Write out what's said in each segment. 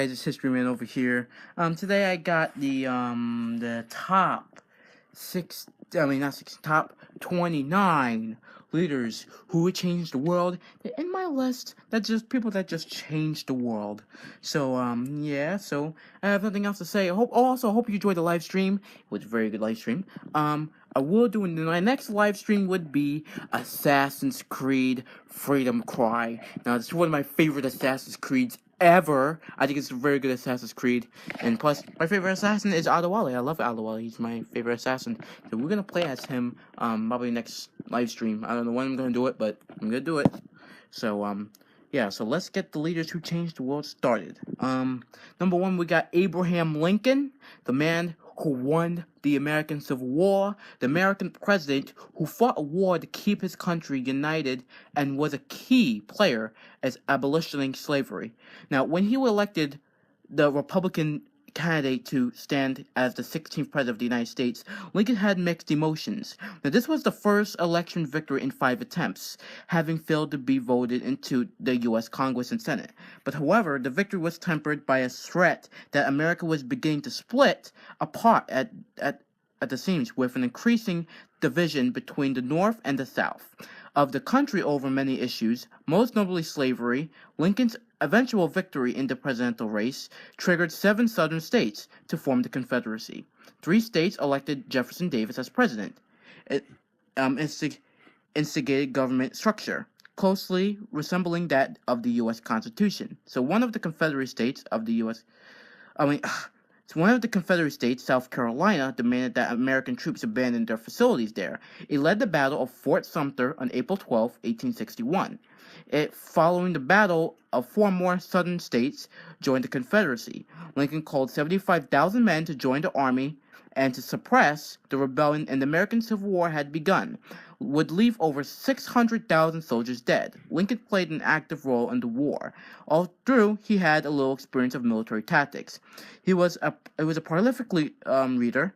guys, it's History Man over here. Today I got the top six. I mean, not six. Top 29 leaders who would change the world. In my list, that's just people that just changed the world. Yeah. So I have nothing else to say. I hope you enjoyed the live stream. It was a very good live stream. I will do my next live stream would be Assassin's Creed Freedom Cry. Now, it's one of my favorite Assassin's Creeds ever. I think it's a very good Assassin's Creed. And plus, my favorite assassin is Adewale. I love Adewale. He's my favorite assassin. So we're gonna play as him probably next live stream. I don't know when I'm gonna do it, but I'm gonna do it. Yeah, so let's get the leaders who changed the world started. Number one, we got Abraham Lincoln, the man who won the American Civil War, the American president who fought a war to keep his country united and was a key player as abolitioning slavery. Now, when he was elected the Republican candidate to stand as the 16th president of the United States, Lincoln had mixed emotions. Now, this was the first election victory in 5 attempts, having failed to be voted into the U.S. Congress and Senate. But however, the victory was tempered by a threat that America was beginning to split apart at the seams, with an increasing division between the North and the South of the country over many issues, most notably slavery. Lincoln's eventual victory in the presidential race triggered 7 southern states to form the Confederacy. 3 states elected Jefferson Davis as president. It instigated government structure, closely resembling that of the U.S. Constitution. So one of the Confederate states of the U.S. One of the Confederate states, South Carolina, demanded that American troops abandon their facilities there. It led the Battle of Fort Sumter on April 12, 1861. Following the battle, 4 more southern states joined the Confederacy. Lincoln called 75,000 men to join the army and to suppress the rebellion, and the American Civil War had begun, would leave over 600,000 soldiers dead. Lincoln played an active role in the war, although he had a little experience of military tactics. He was a prolific reader.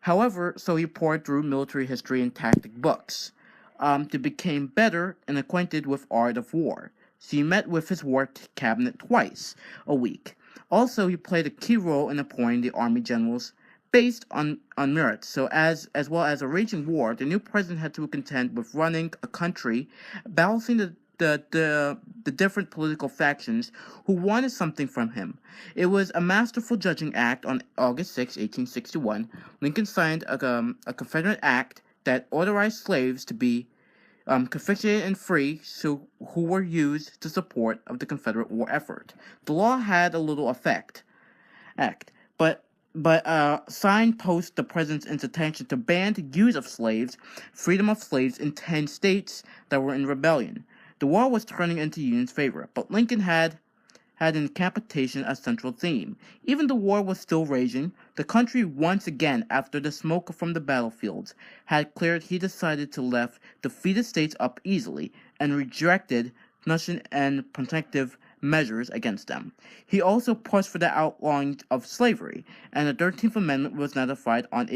However, so he poured through military history and tactic books to become better and acquainted with art of war. So he met with his war cabinet twice a week. Also, he played a key role in appointing the army generals based on merit. So as well as a raging war, the new president had to contend with running a country, balancing the different political factions who wanted something from him. It was a masterful judging act. On August 6, 1861, Lincoln signed a Confederate act that authorized slaves to be confiscated and free, who were used to support of the Confederate war effort. The law had a little but signpost the president's intention to ban the use of slaves, freedom of slaves in 10 states that were in rebellion. The war was turning into Union's favor, but Lincoln had incapacitation a central theme. Even the war was still raging. The country once again, after the smoke from the battlefields had cleared, he decided to lift defeated states up easily and rejected national and protective measures against them. He also pushed for the outlawing of slavery, and the 13th Amendment was ratified on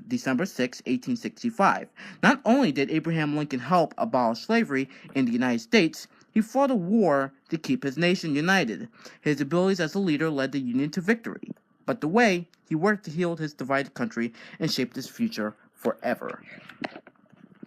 December 6, 1865. Not only did Abraham Lincoln help abolish slavery in the United States, he fought a war to keep his nation united. His abilities as a leader led the Union to victory, but the way he worked to heal his divided country and shaped its future forever.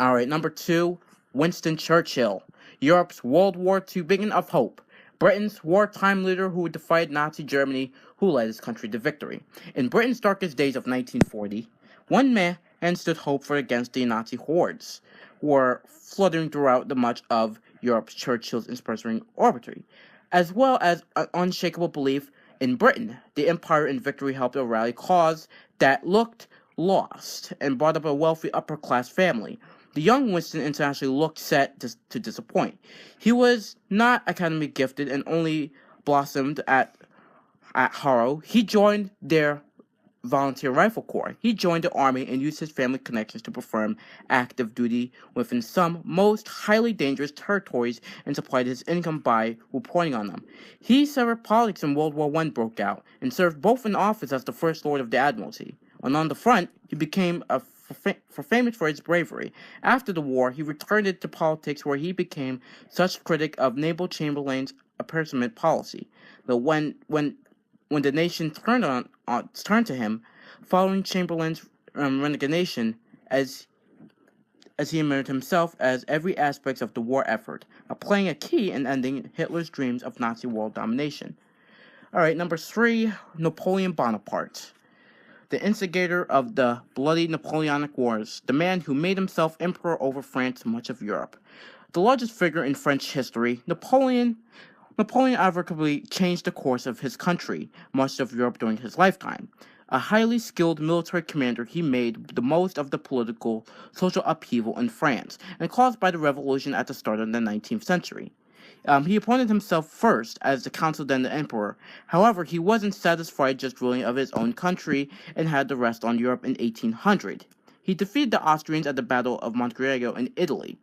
Alright, number 2, Winston Churchill, Europe's World War II beacon of hope. Britain's wartime leader who defied Nazi Germany, who led his country to victory. In Britain's darkest days of 1940, one man stood hopeful against the Nazi hordes were flooding throughout the much of Europe's Churchill's inspiring oratory, as well as an unshakable belief in Britain. The empire in victory helped a rally cause that looked lost and brought up a wealthy upper-class family. The young Winston internationally looked set to disappoint. He was not academically gifted and only blossomed at Harrow. He joined their volunteer rifle corps. He joined the army and used his family connections to perform active duty within some most highly dangerous territories and supplied his income by reporting on them. He severed politics when World War I broke out and served both in office as the First Lord of the Admiralty. And on the front, he became famous for his bravery. After the war, he returned to politics, where he became such critic of naval chamberlains appeasement policy. But when the nation turned to him, following Chamberlain's resignation, as he emerged himself as every aspect of the war effort, playing a key in ending Hitler's dreams of Nazi world domination. All right, number 3, Napoleon Bonaparte, the instigator of the bloody Napoleonic Wars, the man who made himself emperor over France and much of Europe. The largest figure in French history, Napoleon irrevocably changed the course of his country, much of Europe during his lifetime. A highly skilled military commander, he made the most of the political, social upheaval in France, and caused by the revolution at the start of the 19th century. He appointed himself first as the consul, then the emperor. However, he wasn't satisfied just ruling of his own country and had the rest on Europe in 1800. He defeated the Austrians at the Battle of Montegro in Italy.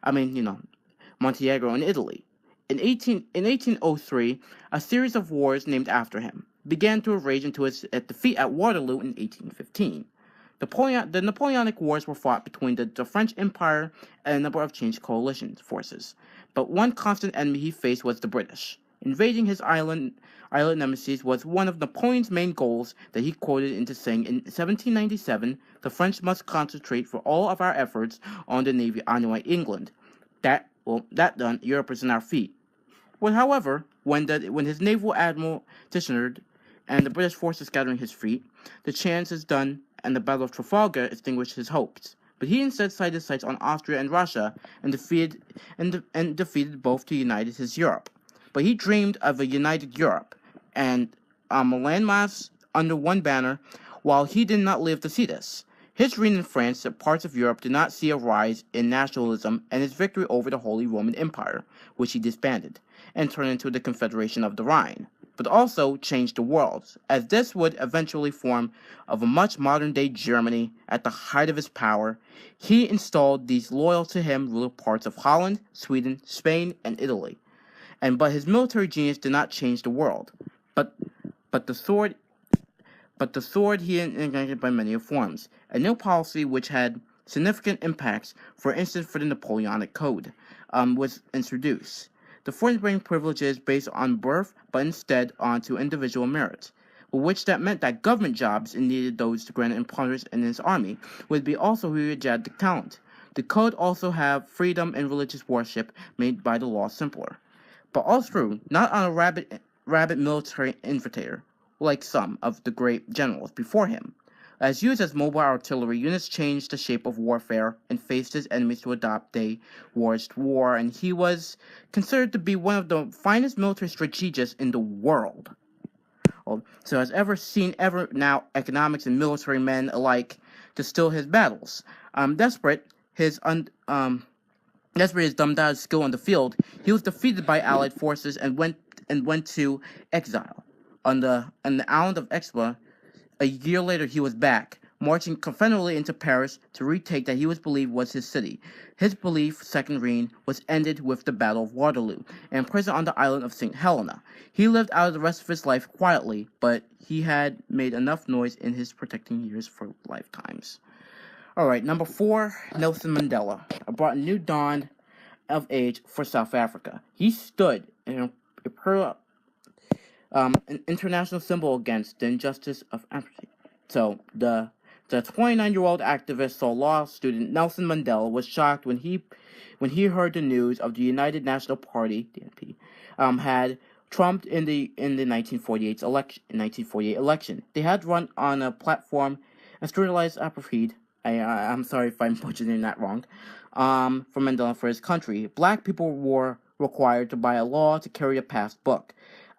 Montegro in Italy. In 1803, a series of wars named after him began to rage into his defeat at Waterloo in 1815. The Napoleonic Wars were fought between the French Empire and a number of changed coalition forces, but one constant enemy he faced was the British. Invading his island nemesis was one of Napoleon's main goals that he quoted into saying in 1797, "The French must concentrate for all of our efforts on the navy on England. That done, Europe is in our feet." Well, however, when his naval admiral Tichenor and the British forces scattering his fleet, the chances done and the Battle of Trafalgar extinguished his hopes. But he instead set his sights on Austria and Russia and defeated both to unite his Europe. But he dreamed of a united Europe and a landmass under one banner, while he did not live to see this. His reign in France and parts of Europe did not see a rise in nationalism, and his victory over the Holy Roman Empire, which he disbanded, and turned into the Confederation of the Rhine, but also changed the world, as this would eventually form of a much modern-day Germany at the height of his power. He installed these loyal to him ruler parts of Holland, Sweden, Spain, and Italy. But his military genius did not change the world, but the sword he enacted by many forms, a new policy which had significant impacts. For instance, for the Napoleonic Code was introduced. The foreign privileges based on birth, but instead onto individual merit, which that meant that government jobs and needed those to grant employers in his army would be also who had the talent. The code also have freedom and religious worship made by the law simpler, but all through not on a rabid military infiltrator, like some of the great generals before him. As used as mobile artillery, units changed the shape of warfare and faced his enemies to adopt they waged war, and he was considered to be one of the finest military strategists in the world. So has ever seen now economics and military men alike to still his battles. Desperate his dumbed-down skill on the field, he was defeated by Allied forces and went to exile. On the island of Elba. A year later, he was back, marching confidently into Paris to retake that he was believed was his city. His second reign, was ended with the Battle of Waterloo, and imprisoned on the island of St. Helena. He lived out the rest of his life quietly, but he had made enough noise in his protecting years for lifetimes. Alright, number 4, Nelson Mandela, brought a new dawn of age for South Africa. He stood an international symbol against the injustice of apartheid. So the 29-year-old activist law student Nelson Mandela was shocked when he heard the news of the United National Party (DNP) had trumped in the 1948 election. They had run on a platform and sterilized apartheid. I'm sorry if I'm butchering that wrong. For Mandela for his country, black people were required to buy a law to carry a passed book.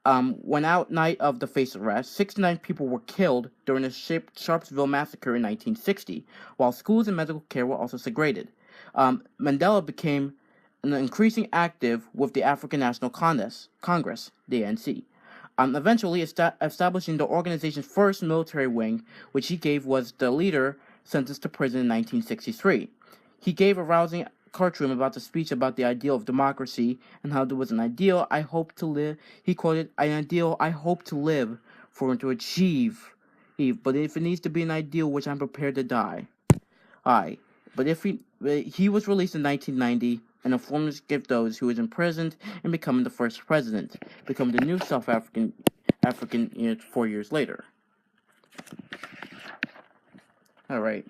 When out night of the face arrest, 69 people were killed during the Sharpsville massacre in 1960, while schools and medical care were also segregated. Mandela became increasingly active with the African National Congress, the ANC, eventually establishing the organization's first military wing, which he gave was the leader sentenced to prison in 1963. He gave a rousing courtroom about the speech about the ideal of democracy and how there was an ideal I hope to live. He quoted, "An ideal I hope to live for and to achieve, but if it needs to be an ideal which I'm prepared to die." But if he was released in 1990 and a formless gift those who was imprisoned and becoming the first president, becoming the new South African 4 years later. All right.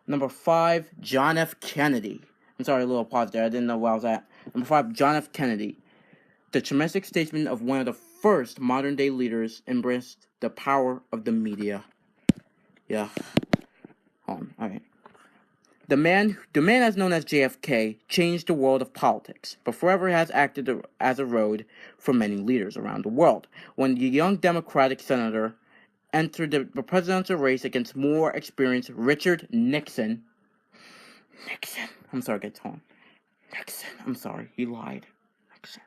Number 5, John F. Kennedy. I'm sorry, a little pause there. I didn't know where I was at. Number 5, John F. Kennedy. The tremendous statesman of one of the first modern-day leaders embraced the power of the media. Yeah. Hold on. All right. The man as known as JFK changed the world of politics, but forever has acted as a road for many leaders around the world. When the young Democratic senator entered the presidential race against more experienced Richard Nixon. I'm sorry, get home. Nixon. I'm sorry, he lied. Nixon.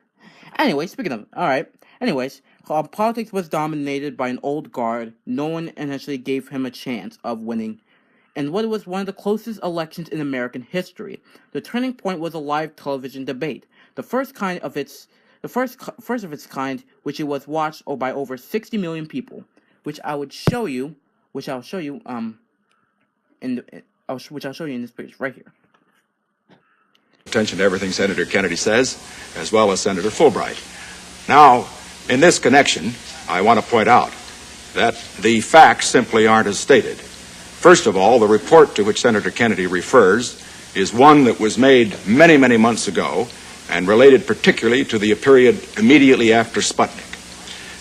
Anyway, speaking of, politics was dominated by an old guard. No one initially gave him a chance of winning in what was one of the closest elections in American history. The turning point was a live television debate, the first of its kind, which it was watched by over 60 million people, which I'll show you in this page right here. Attention to everything Senator Kennedy says, as well as Senator Fulbright. Now, in this connection, I want to point out that the facts simply aren't as stated. First of all, the report to which Senator Kennedy refers is one that was made many, many months ago and related particularly to the period immediately after Sputnik.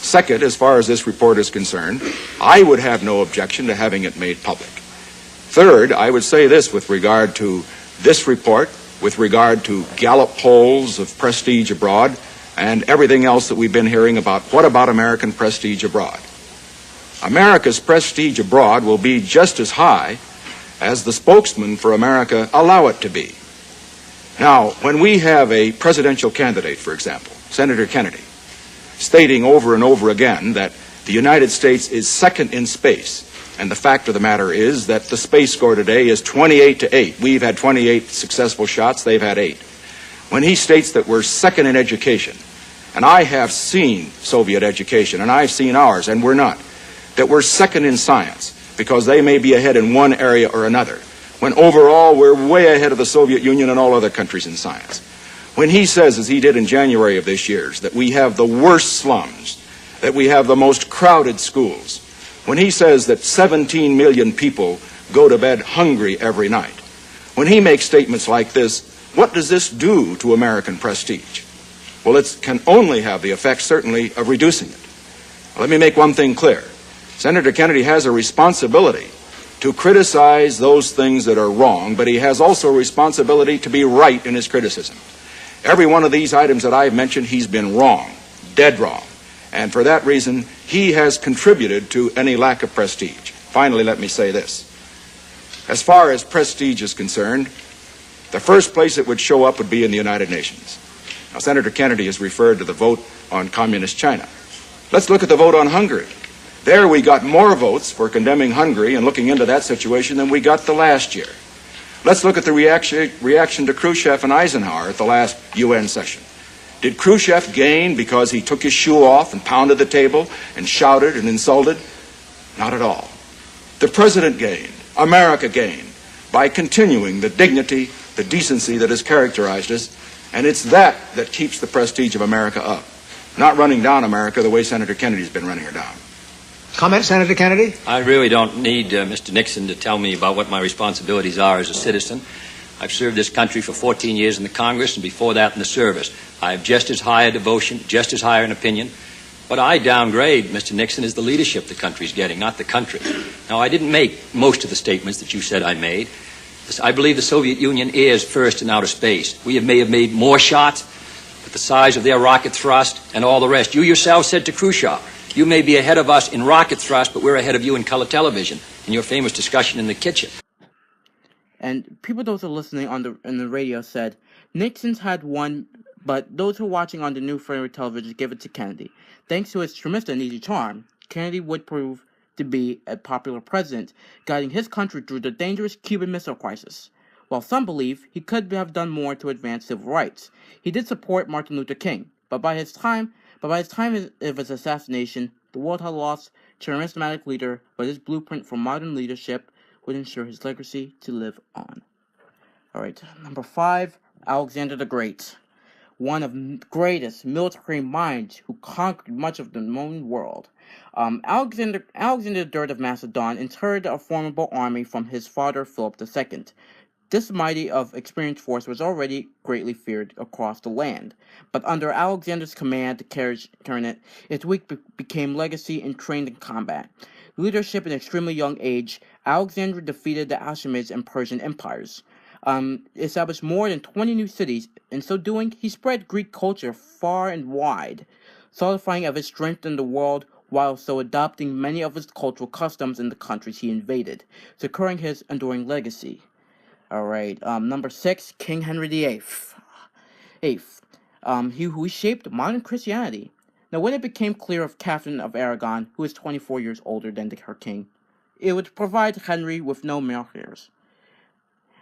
Second, as far as this report is concerned, I would have no objection to having it made public. Third, I would say this with regard to this report, with regard to Gallup polls of prestige abroad, and everything else that we've been hearing about. What about American prestige abroad? America's prestige abroad will be just as high as the spokesmen for America allow it to be. Now, when we have a presidential candidate, for example, Senator Kennedy, stating over and over again that the United States is second in space, and the fact of the matter is that the space score today is 28-8. We've had 28 successful shots, they've had 8. When he states that we're second in education, and I have seen Soviet education, and I've seen ours, and we're not, that we're second in science, because they may be ahead in one area or another, when overall we're way ahead of the Soviet Union and all other countries in science. When he says, as he did in January of this year, that we have the worst slums, that we have the most crowded schools, when he says that 17 million people go to bed hungry every night, when he makes statements like this, what does this do to American prestige? Well, it can only have the effect, certainly, of reducing it. Let me make one thing clear. Senator Kennedy has a responsibility to criticize those things that are wrong, but he has also a responsibility to be right in his criticism. Every one of these items that I've mentioned, he's been wrong, dead wrong. And for that reason, he has contributed to any lack of prestige. Finally, let me say this. As far as prestige is concerned, the first place it would show up would be in the United Nations. Now, Senator Kennedy has referred to the vote on communist China. Let's look at the vote on Hungary. There we got more votes for condemning Hungary and looking into that situation than we got the last year. Let's look at the reaction to Khrushchev and Eisenhower at the last UN session. Did Khrushchev gain because he took his shoe off and pounded the table and shouted and insulted? Not at all. The president gained, America gained, by continuing the dignity, the decency that has characterized us, and it's that keeps the prestige of America up, not running down America the way Senator Kennedy's been running her down. Comment, Senator Kennedy? I really don't need Mr. Nixon to tell me about what my responsibilities are as a citizen. I've served this country for 14 years in the Congress, and before that in the service. I have just as high a devotion, just as high an opinion. What I downgrade, Mr. Nixon, is the leadership the country's getting, not the country. Now, I didn't make most of the statements that you said I made. I believe the Soviet Union is first in outer space. We may have made more shots, but the size of their rocket thrust and all the rest. You yourself said to Khrushchev, you may be ahead of us in rocket thrust, but we're ahead of you in color television, in your famous discussion in the kitchen. And people, those who are listening on the radio, said Nixon's had won, but those who are watching on the new favorite television give it to Kennedy. Thanks to his tremendous and easy charm, Kennedy would prove to be a popular president, guiding his country through the dangerous Cuban Missile Crisis. While some believe he could have done more to advance civil rights, he did support Martin Luther King. But by his time of his assassination, the world had lost a charismatic leader, but his blueprint for modern leadership would ensure his legacy to live on. All right, number 5, Alexander the Great, one of the greatest military minds who conquered much of the known world. Alexander the III of Macedon inherited a formidable army from his father Philip II. This mighty of experienced force was already greatly feared across the land, but under Alexander's command to turn it, its weak became legacy and trained in combat. Leadership in an extremely young age, Alexander defeated the Achaemenid and Persian empires, established more than 20 new cities. In so doing, he spread Greek culture far and wide, solidifying of his strength in the world while also adopting many of his cultural customs in the countries he invaded, securing his enduring legacy. Alright, number 6, King Henry VIII. He who shaped modern Christianity. Now, when it became clear of Catherine of Aragon, who is 24 years older than her king, it would provide Henry with no male heirs.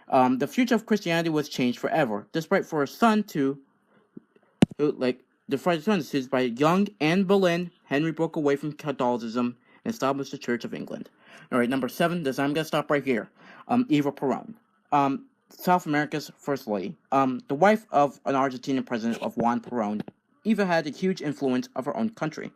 The future of Christianity was changed forever, despite for her son to, by young Anne Boleyn, Henry broke away from Catholicism and established the Church of England. Alright, number 7, I'm gonna stop right here. Eva Perón. South America's first lady. The wife of an Argentinian president of Juan Perón, Eva had a huge influence of her own country.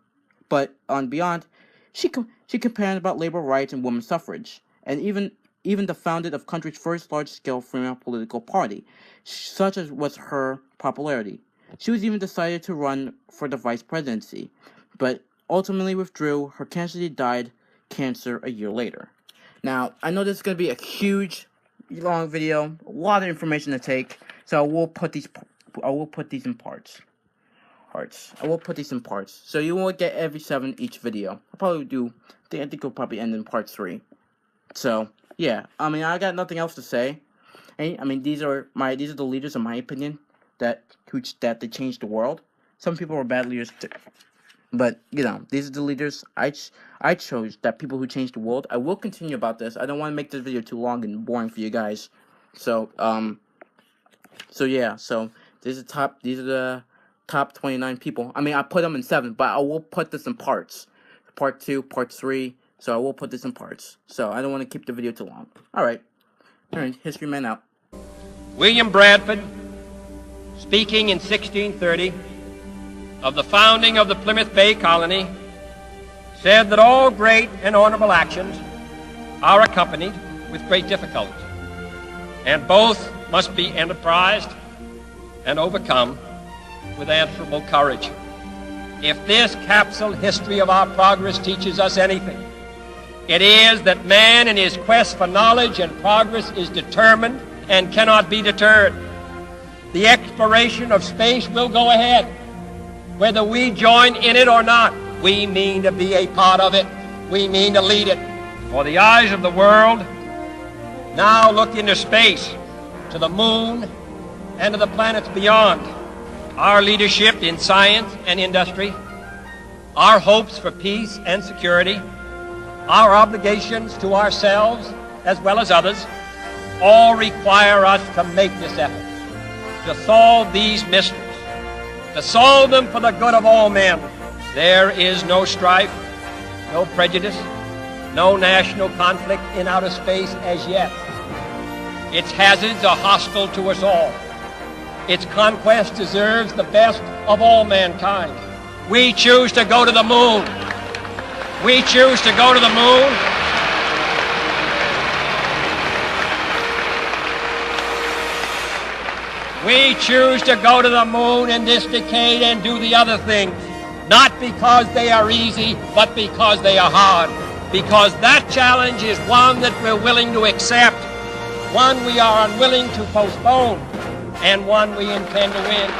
But on beyond, she campaigned about labor rights and women's suffrage, and even the founded of country's first large-scale female political party, such as was her popularity. She was even decided to run for the vice presidency, but ultimately withdrew. Her cancer died cancer a year later. Now, I know this is going to be a huge, long video, a lot of information to take, so I will put these in parts. I will put these in parts, so you won't get every 7 each video. I'll probably do. I think it'll probably end in part 3. So yeah, I mean, I got nothing else to say. I mean, these are the leaders, in my opinion, that they changed the world. Some people were bad leaders too, but these are the leaders I chose, that people who changed the world. I will continue about this. I don't want to make this video too long and boring for you guys. So yeah. So these are the top 29 people. I mean, I put them in 7, but I will put this in parts. Part 2, part 3. So I will put this in parts. So I don't want to keep the video too long. Alright, History Man out. William Bradford, speaking in 1630 of the founding of the Plymouth Bay Colony, said that all great and honorable actions are accompanied with great difficulties, and both must be enterprised and overcome with answerable courage. If this capsule history of our progress teaches us anything, it is that man in his quest for knowledge and progress is determined and cannot be deterred. The exploration of space will go ahead. Whether we join in it or not, we mean to be a part of it. We mean to lead it. For the eyes of the world now look into space, to the moon, and to the planets beyond. Our leadership in science and industry, our hopes for peace and security, our obligations to ourselves as well as others, all require us to make this effort, to solve these mysteries, to solve them for the good of all men. There is no strife, no prejudice, no national conflict in outer space as yet. Its hazards are hostile to us all. Its conquest deserves the best of all mankind. We choose to go to the moon. We choose to go to the moon. We choose to go to the moon in this decade and do the other things, not because they are easy, but because they are hard. Because that challenge is one that we're willing to accept, one we are unwilling to postpone, and one we intend to win.